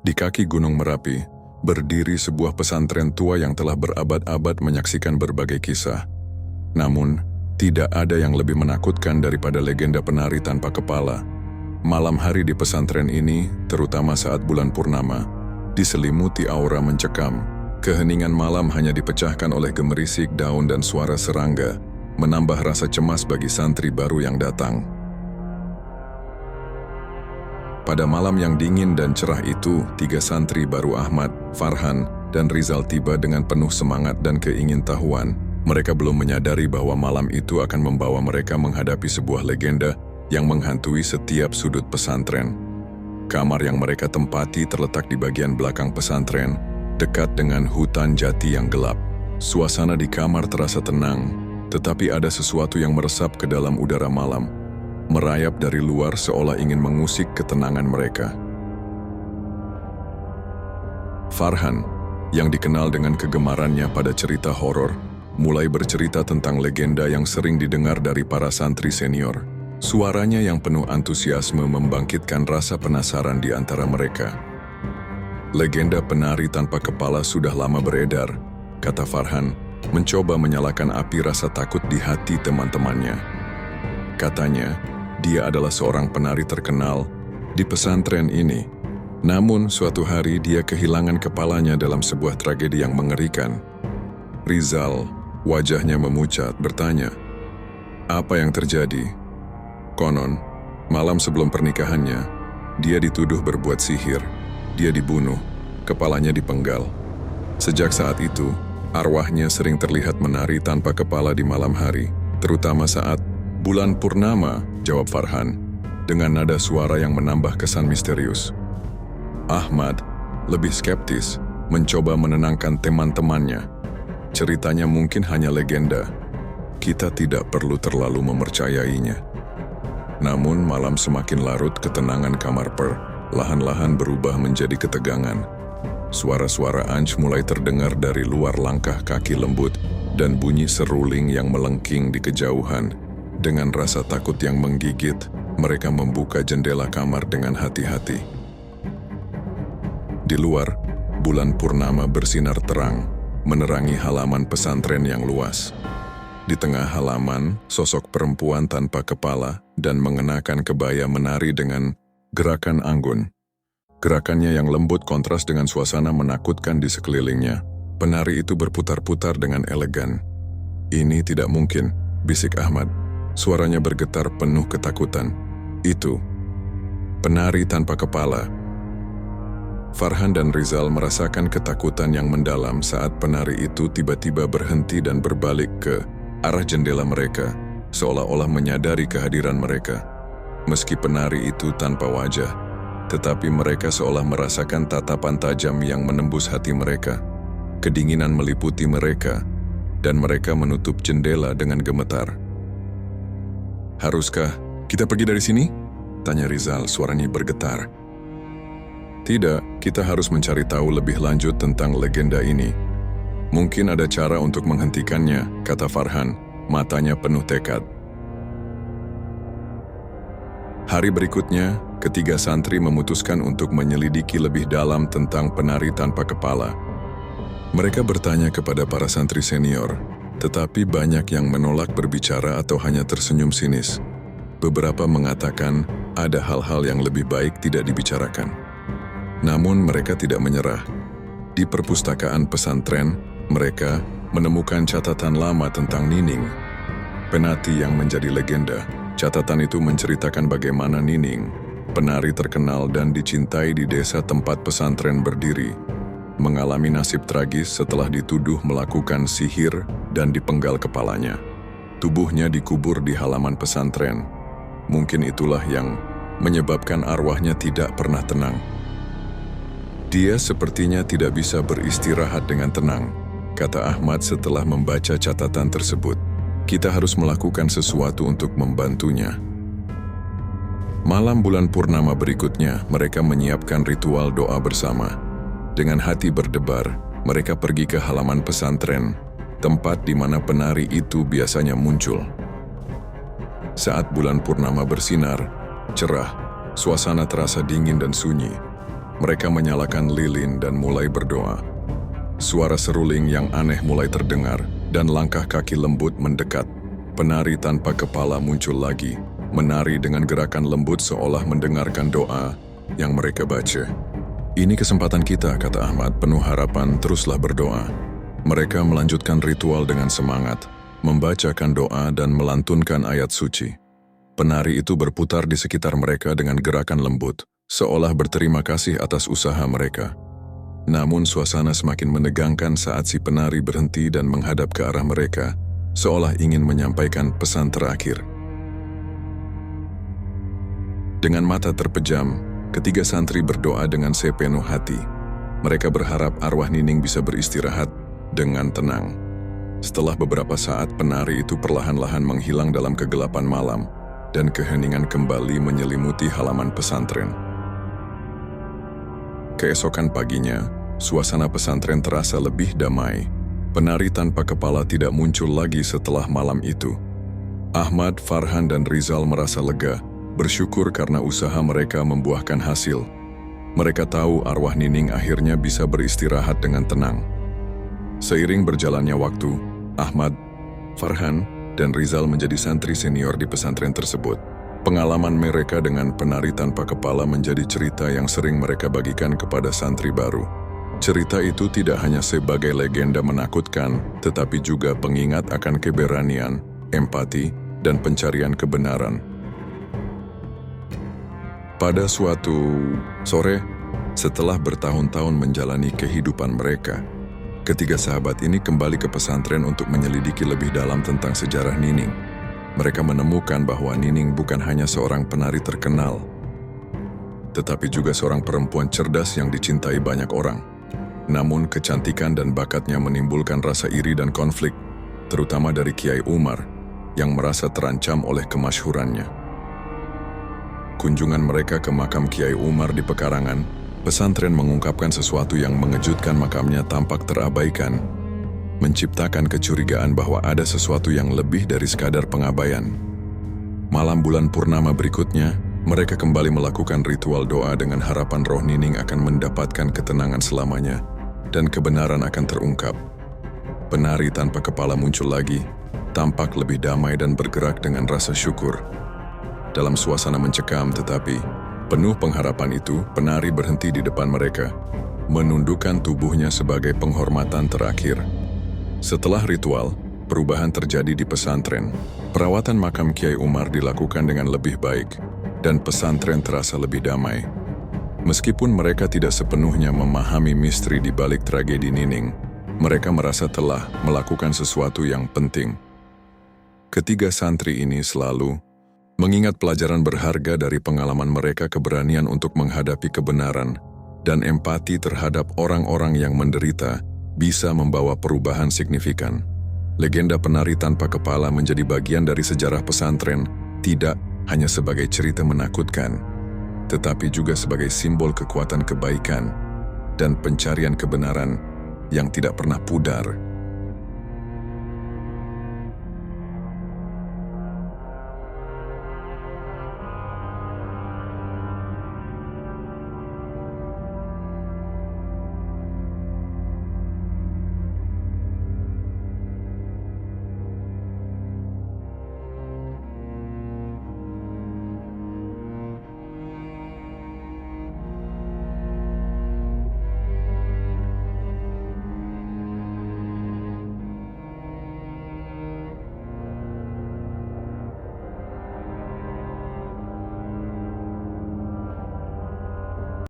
Di kaki Gunung Merapi, berdiri sebuah pesantren tua yang telah berabad-abad menyaksikan berbagai kisah. Namun, tidak ada yang lebih menakutkan daripada legenda penari tanpa kepala. Malam hari di pesantren ini, terutama saat bulan purnama, diselimuti aura mencekam. Keheningan malam hanya dipecahkan oleh gemerisik daun dan suara serangga, menambah rasa cemas bagi santri baru yang datang. Pada malam yang dingin dan cerah itu, 3 santri baru Ahmad, Farhan, dan Rizal tiba dengan penuh semangat dan keingintahuan. Mereka belum menyadari bahwa malam itu akan membawa mereka menghadapi sebuah legenda yang menghantui setiap sudut pesantren. Kamar yang mereka tempati terletak di bagian belakang pesantren, dekat dengan hutan jati yang gelap. Suasana di kamar terasa tenang, tetapi ada sesuatu yang meresap ke dalam udara malam, merayap dari luar seolah ingin mengusik ketenangan mereka. Farhan, yang dikenal dengan kegemarannya pada cerita horor, mulai bercerita tentang legenda yang sering didengar dari para santri senior. Suaranya yang penuh antusiasme membangkitkan rasa penasaran di antara mereka. Legenda penari tanpa kepala sudah lama beredar, kata Farhan, mencoba menyalakan api rasa takut di hati teman-temannya. Katanya, dia adalah seorang penari terkenal di pesantren ini. Namun, suatu hari dia kehilangan kepalanya dalam sebuah tragedi yang mengerikan. Rizal, wajahnya memucat, bertanya, "Apa yang terjadi?" Konon, malam sebelum pernikahannya, dia dituduh berbuat sihir. Dia dibunuh, kepalanya dipenggal. Sejak saat itu, arwahnya sering terlihat menari tanpa kepala di malam hari, terutama saat bulan purnama, jawab Farhan, dengan nada suara yang menambah kesan misterius. Ahmad, lebih skeptis, mencoba menenangkan teman-temannya. Ceritanya mungkin hanya legenda. Kita tidak perlu terlalu mempercayainya. Namun malam semakin larut, ketenangan kamar perlahan-lahan berubah menjadi ketegangan. Suara-suara Anj mulai terdengar dari luar langkah kaki lembut dan bunyi seruling yang melengking di kejauhan. Dengan rasa takut yang menggigit, mereka membuka jendela kamar dengan hati-hati. Di luar, bulan purnama bersinar terang, menerangi halaman pesantren yang luas. Di tengah halaman, sosok perempuan tanpa kepala dan mengenakan kebaya menari dengan gerakan anggun. Gerakannya yang lembut kontras dengan suasana menakutkan di sekelilingnya. Penari itu berputar-putar dengan elegan. "Ini tidak mungkin," bisik Ahmad. Suaranya bergetar penuh ketakutan. "Itu penari tanpa kepala." Farhan dan Rizal merasakan ketakutan yang mendalam saat penari itu tiba-tiba berhenti dan berbalik ke arah jendela mereka, seolah-olah menyadari kehadiran mereka. Meski penari itu tanpa wajah, tetapi mereka seolah merasakan tatapan tajam yang menembus hati mereka. Kedinginan meliputi mereka, dan mereka menutup jendela dengan gemetar. "Haruskah kita pergi dari sini?" tanya Rizal, suaranya bergetar. "Tidak, kita harus mencari tahu lebih lanjut tentang legenda ini. Mungkin ada cara untuk menghentikannya," kata Farhan, matanya penuh tekad. Hari berikutnya, ketiga santri memutuskan untuk menyelidiki lebih dalam tentang penari tanpa kepala. Mereka bertanya kepada para santri senior, tetapi banyak yang menolak berbicara atau hanya tersenyum sinis. Beberapa mengatakan ada hal-hal yang lebih baik tidak dibicarakan. Namun mereka tidak menyerah. Di perpustakaan pesantren, mereka menemukan catatan lama tentang Nining, penati yang menjadi legenda. Catatan itu menceritakan bagaimana Nining, penari terkenal dan dicintai di desa tempat pesantren berdiri, mengalami nasib tragis setelah dituduh melakukan sihir dan dipenggal kepalanya. Tubuhnya dikubur di halaman pesantren. Mungkin itulah yang menyebabkan arwahnya tidak pernah tenang. "Dia sepertinya tidak bisa beristirahat dengan tenang," kata Ahmad setelah membaca catatan tersebut. "Kita harus melakukan sesuatu untuk membantunya." Malam bulan purnama berikutnya, mereka menyiapkan ritual doa bersama. Dengan hati berdebar, mereka pergi ke halaman pesantren, tempat di mana penari itu biasanya muncul. Saat bulan purnama bersinar, cerah, suasana terasa dingin dan sunyi. Mereka menyalakan lilin dan mulai berdoa. Suara seruling yang aneh mulai terdengar, dan langkah kaki lembut mendekat. Penari tanpa kepala muncul lagi, menari dengan gerakan lembut seolah mendengarkan doa yang mereka baca. "Ini kesempatan kita," kata Ahmad, penuh harapan, "teruslah berdoa." Mereka melanjutkan ritual dengan semangat, membacakan doa dan melantunkan ayat suci. Penari itu berputar di sekitar mereka dengan gerakan lembut, seolah berterima kasih atas usaha mereka. Namun suasana semakin menegangkan saat si penari berhenti dan menghadap ke arah mereka, seolah ingin menyampaikan pesan terakhir. Dengan mata terpejam, ketiga santri berdoa dengan sepenuh hati. Mereka berharap arwah Nining bisa beristirahat dengan tenang. Setelah beberapa saat, penari itu perlahan-lahan menghilang dalam kegelapan malam, dan keheningan kembali menyelimuti halaman pesantren. Keesokan paginya, suasana pesantren terasa lebih damai. Penari tanpa kepala tidak muncul lagi setelah malam itu. Ahmad, Farhan, dan Rizal merasa lega, bersyukur karena usaha mereka membuahkan hasil. Mereka tahu arwah Nining akhirnya bisa beristirahat dengan tenang. Seiring berjalannya waktu, Ahmad, Farhan, dan Rizal menjadi santri senior di pesantren tersebut. Pengalaman mereka dengan penari tanpa kepala menjadi cerita yang sering mereka bagikan kepada santri baru. Cerita itu tidak hanya sebagai legenda menakutkan, tetapi juga pengingat akan keberanian, empati, dan pencarian kebenaran. Pada suatu sore, setelah bertahun-tahun menjalani kehidupan mereka, ketiga sahabat ini kembali ke pesantren untuk menyelidiki lebih dalam tentang sejarah Nining. Mereka menemukan bahwa Nining bukan hanya seorang penari terkenal, tetapi juga seorang perempuan cerdas yang dicintai banyak orang. Namun kecantikan dan bakatnya menimbulkan rasa iri dan konflik, terutama dari Kiai Umar, yang merasa terancam oleh kemasyhurannya. Kunjungan mereka ke makam Kiai Umar di pekarangan, pesantren mengungkapkan sesuatu yang mengejutkan. Makamnya tampak terabaikan, menciptakan kecurigaan bahwa ada sesuatu yang lebih dari sekadar pengabaian. Malam bulan purnama berikutnya, mereka kembali melakukan ritual doa dengan harapan roh Nining akan mendapatkan ketenangan selamanya dan kebenaran akan terungkap. Penari tanpa kepala muncul lagi, tampak lebih damai dan bergerak dengan rasa syukur. Dalam suasana mencekam tetapi penuh pengharapan itu, penari berhenti di depan mereka, menundukkan tubuhnya sebagai penghormatan terakhir. Setelah ritual, perubahan terjadi di pesantren. Perawatan makam Kiai Umar dilakukan dengan lebih baik, dan pesantren terasa lebih damai. Meskipun mereka tidak sepenuhnya memahami misteri di balik tragedi Nining, mereka merasa telah melakukan sesuatu yang penting. Ketiga santri ini selalu mengingat pelajaran berharga dari pengalaman mereka, keberanian untuk menghadapi kebenaran, dan empati terhadap orang-orang yang menderita, bisa membawa perubahan signifikan. Legenda penari tanpa kepala menjadi bagian dari sejarah pesantren, tidak hanya sebagai cerita menakutkan, tetapi juga sebagai simbol kekuatan kebaikan dan pencarian kebenaran yang tidak pernah pudar.